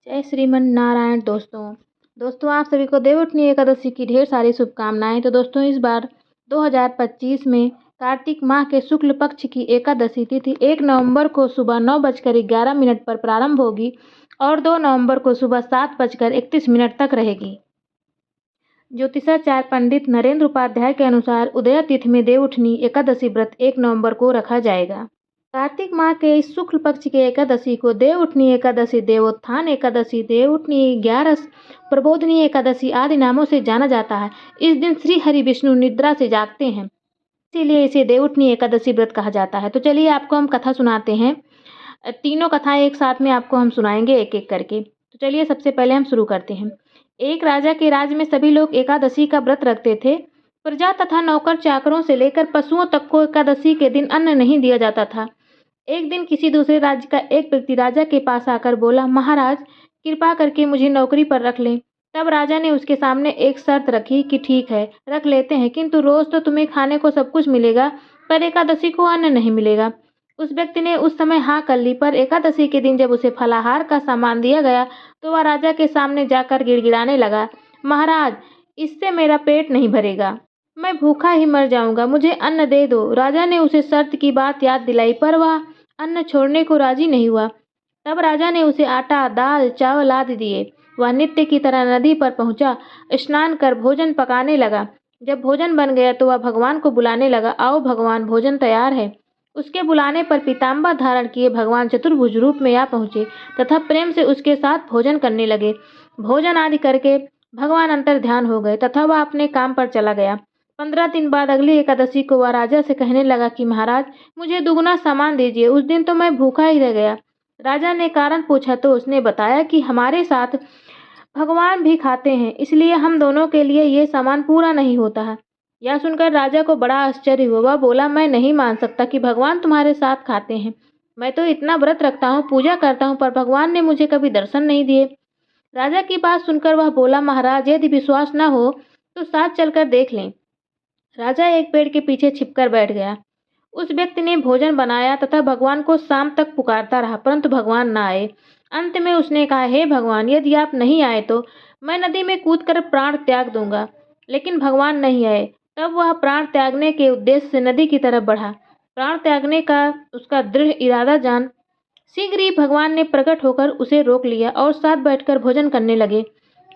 जय श्रीमन नारायण। दोस्तों आप सभी को देवउठनी एकादशी की ढेर सारी शुभकामनाएं। तो दोस्तों इस बार 2025 में कार्तिक माह के शुक्ल पक्ष की एकादशी तिथि 1 नवंबर को सुबह 9:11 पर प्रारंभ होगी और 2 नवंबर को सुबह 7:31 तक रहेगी। ज्योतिषाचार्य पंडित नरेंद्र उपाध्याय के अनुसार उदया तिथि में देवउठनी एकादशी व्रत 1 नवंबर को रखा जाएगा। कार्तिक माह के इस शुक्ल पक्ष के एकादशी को देवउठनी एकादशी, देवोत्थान एकादशी, देवउठनी, ग्यारस, प्रबोधनी एकादशी आदि नामों से जाना जाता है। इस दिन श्री हरि विष्णु निद्रा से जागते हैं, इसीलिए इसे देवउठनी एकादशी व्रत कहा जाता है। तो चलिए आपको हम कथा सुनाते हैं। तीनों कथाएं एक साथ में आपको हम सुनाएंगे एक एक करके। तो चलिए सबसे पहले हम शुरू करते हैं। एक राजा के राज्य में सभी लोग एकादशी का व्रत रखते थे। प्रजा तथा नौकर चाकरों से लेकर पशुओं तक को एकादशी के दिन अन्न नहीं दिया जाता था। एक दिन किसी दूसरे राज्य का एक व्यक्ति राजा के पास आकर बोला, महाराज कृपा करके मुझे नौकरी पर रख लें। तब राजा ने उसके सामने एक शर्त रखी कि ठीक है रख लेते हैं, किंतु रोज तो तुम्हें खाने को सब कुछ मिलेगा पर एकादशी को अन्न नहीं मिलेगा। उस व्यक्ति ने उस समय हाँ कर ली, पर एकादशी के दिन जब उसे फलाहार का सामान दिया गया तो वह राजा के सामने जाकर गिड़गिड़ाने लगा, महाराज इससे मेरा पेट नहीं भरेगा, मैं भूखा ही मर जाऊंगा, मुझे अन्न दे दो। राजा ने उसे शर्त की बात याद दिलाई पर वह अन्न छोड़ने को राजी नहीं हुआ। तब राजा ने उसे आटा, दाल, चावल आदि दिए। वह नित्य की तरह नदी पर पहुंचा, स्नान कर भोजन पकाने लगा। जब भोजन बन गया तो वह भगवान को बुलाने लगा, आओ भगवान भोजन तैयार है। उसके बुलाने पर पीताम्बर धारण किए भगवान चतुर्भुज रूप में आ पहुंचे तथा प्रेम से उसके साथ भोजन करने लगे। भोजन आदि करके भगवान अंतर ध्यान हो गए तथा वह अपने काम पर चला गया। 15 दिन बाद अगली एकादशी को वह राजा से कहने लगा कि महाराज मुझे दुगना सामान दीजिए, उस दिन तो मैं भूखा ही रह गया। राजा ने कारण पूछा तो उसने बताया कि हमारे साथ भगवान भी खाते हैं, इसलिए हम दोनों के लिए ये सामान पूरा नहीं होता है। यह सुनकर राजा को बड़ा आश्चर्य हुआ। वह बोला, मैं नहीं मान सकता कि भगवान तुम्हारे साथ खाते हैं। मैं तो इतना व्रत रखता हूँ, पूजा करता हूँ, पर भगवान ने मुझे कभी दर्शन नहीं दिए। राजा की बात सुनकर वह बोला, महाराज यदि विश्वास न हो तो साथ चलकर देख लें। राजा एक पेड़ के पीछे छिपकर बैठ गया। उस व्यक्ति ने भोजन बनाया तथा भगवान को शाम तक पुकारता रहा, परंतु भगवान न आए। अंत में उसने कहा, हे भगवान यदि आप नहीं आए तो मैं नदी में कूदकर प्राण त्याग दूंगा। लेकिन भगवान नहीं आए। तब वह प्राण त्यागने के उद्देश्य से नदी की तरफ बढ़ा। प्राण त्यागने का उसका दृढ़ इरादा जान शीघ्र ही भगवान ने प्रकट होकर उसे रोक लिया और साथ बैठकर भोजन करने लगे।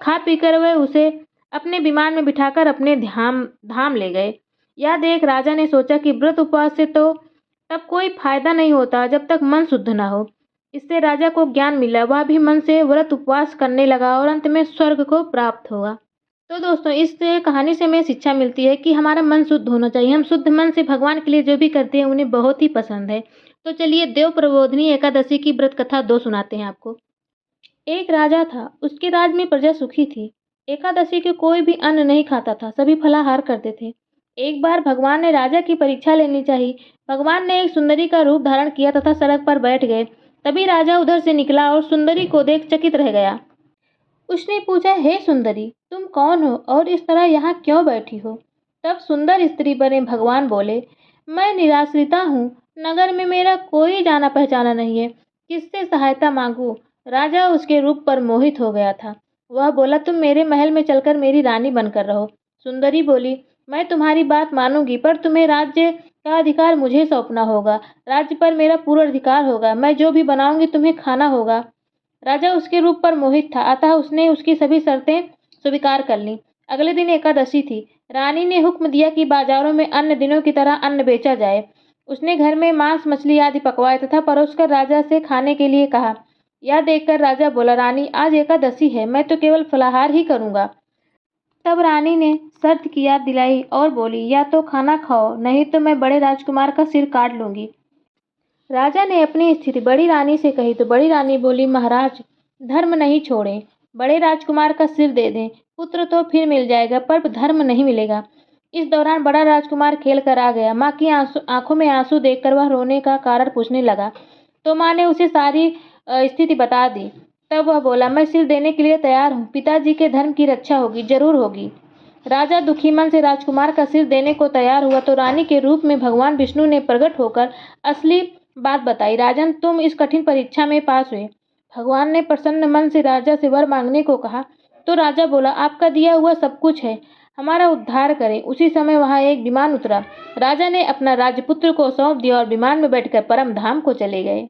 खा पीकर वे उसे अपने विमान में बिठाकर अपने धाम ले गए। यह देख राजा ने सोचा कि व्रत उपवास से तो तब कोई फायदा नहीं होता जब तक मन शुद्ध न हो। इससे राजा को ज्ञान मिला, वह भी मन से व्रत उपवास करने लगा और अंत में स्वर्ग को प्राप्त हुआ। तो दोस्तों इस कहानी से हमें शिक्षा मिलती है कि हमारा मन शुद्ध होना चाहिए। हम शुद्ध मन से भगवान के लिए जो भी करते हैं उन्हें बहुत ही पसंद है। तो चलिए देव प्रबोधनी एकादशी की व्रत कथा 2 सुनाते हैं आपको। एक राजा था, उसके राज्य में प्रजा सुखी थी। एकादशी के कोई भी अन्न नहीं खाता था, सभी फलाहार करते थे। एक बार भगवान ने राजा की परीक्षा लेनी चाहिए। भगवान ने एक सुंदरी का रूप धारण किया तथा सड़क पर बैठ गए। तभी राजा उधर से निकला और सुंदरी को देख चकित रह गया। उसने पूछा, हे सुंदरी तुम कौन हो और इस तरह यहाँ क्यों बैठी हो? तब सुंदर स्त्री बने भगवान बोले, मैं निराश्रिता हूँ, नगर में मेरा कोई जाना पहचाना नहीं है, किससे सहायता मांगू? राजा उसके रूप पर मोहित हो गया था। वह बोला, तुम मेरे महल में चलकर मेरी रानी बनकर रहो। सुंदरी बोली, मैं तुम्हारी बात मानूंगी, पर तुम्हें राज्य का अधिकार मुझे सौंपना होगा। राज्य पर मेरा पूरा अधिकार होगा। मैं जो भी बनाऊंगी तुम्हें खाना होगा। राजा उसके रूप पर मोहित था, अतः उसने उसकी सभी शर्तें स्वीकार कर लीं। अगले दिन एकादशी थी। रानी ने हुक्म दिया कि बाजारों में अन्य दिनों की तरह अन्न बेचा जाए। उसने घर में मांस, मछली आदि पकवाए तथा परोसकर राजा से खाने के लिए कहा। यह देखकर राजा बोला, रानी आज एकादशी है, मैं तो केवल फलाहार ही करूंगा। तब रानी ने शर्त की याद दिलाई और बोली, या तो खाना खाओ, नहीं तो मैं बड़े राजकुमार का सिर काट लूंगी। राजा ने अपनी स्थिति बड़ी रानी से कही तो बड़ी रानी बोली, महाराज धर्म नहीं छोड़ें, बड़े राजकुमार का सिर दे दें, पुत्र तो फिर मिल जाएगा पर धर्म नहीं मिलेगा। इस दौरान बड़ा राजकुमार खेल कर आ गया। माँ की आंखों में आंसू देखकर वह रोने का कारण पूछने लगा तो माँ ने उसे सारी स्थिति बता दी। तब वह बोला, मैं सिर देने के लिए तैयार हूँ, पिताजी के धर्म की रक्षा होगी, जरूर होगी। राजा दुखी मन से राजकुमार का सिर देने को तैयार हुआ तो रानी के रूप में भगवान विष्णु ने प्रकट होकर असली बात बताई। राजन तुम इस कठिन परीक्षा में पास हुए, भगवान ने प्रसन्न मन से राजा से वर मांगने को कहा तो राजा बोला, आपका दिया हुआ सब कुछ है, हमारा उद्धार करें। उसी समय वहां एक विमान उतरा। राजा ने अपना राजपुत्र को सौंप दिया और विमान में बैठकर परम धाम को चले गए।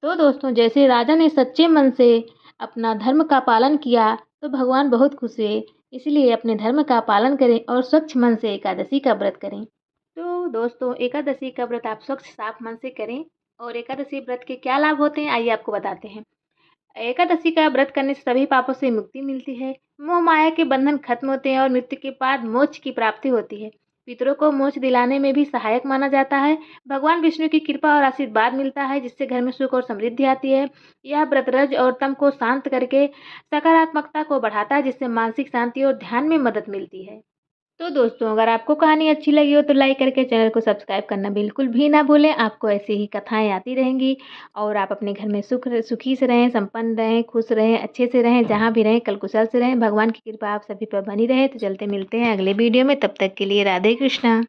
तो दोस्तों, जैसे राजा ने सच्चे मन से अपना धर्म का पालन किया तो भगवान बहुत खुश हुए। इसलिए अपने धर्म का पालन करें और स्वच्छ मन से एकादशी का व्रत करें। तो दोस्तों, एकादशी का व्रत आप स्वच्छ साफ मन से करें। और एकादशी व्रत के क्या लाभ होते हैं, आइए आपको बताते हैं। एकादशी का व्रत करने से सभी पापों से मुक्ति मिलती है, मोह माया के बंधन खत्म होते हैं और मृत्यु के बाद मोक्ष की प्राप्ति होती है। पितरों को मोक्ष दिलाने में भी सहायक माना जाता है। भगवान विष्णु की कृपा और आशीर्वाद मिलता है, जिससे घर में सुख और समृद्धि आती है। यह व्रत रज और तम को शांत करके सकारात्मकता को बढ़ाता है, जिससे मानसिक शांति और ध्यान में मदद मिलती है। तो दोस्तों, अगर आपको कहानी अच्छी लगी हो तो लाइक करके चैनल को सब्सक्राइब करना बिल्कुल भी ना भूलें। आपको ऐसी ही कथाएं आती रहेंगी और आप अपने घर में सुखी से रहें, संपन्न रहें, खुश रहें, अच्छे से रहें, जहाँ भी रहें कल कुशल से रहें। भगवान की कृपा आप सभी पर बनी रहे। तो चलते मिलते हैं अगले वीडियो में, तब तक के लिए राधे कृष्णा।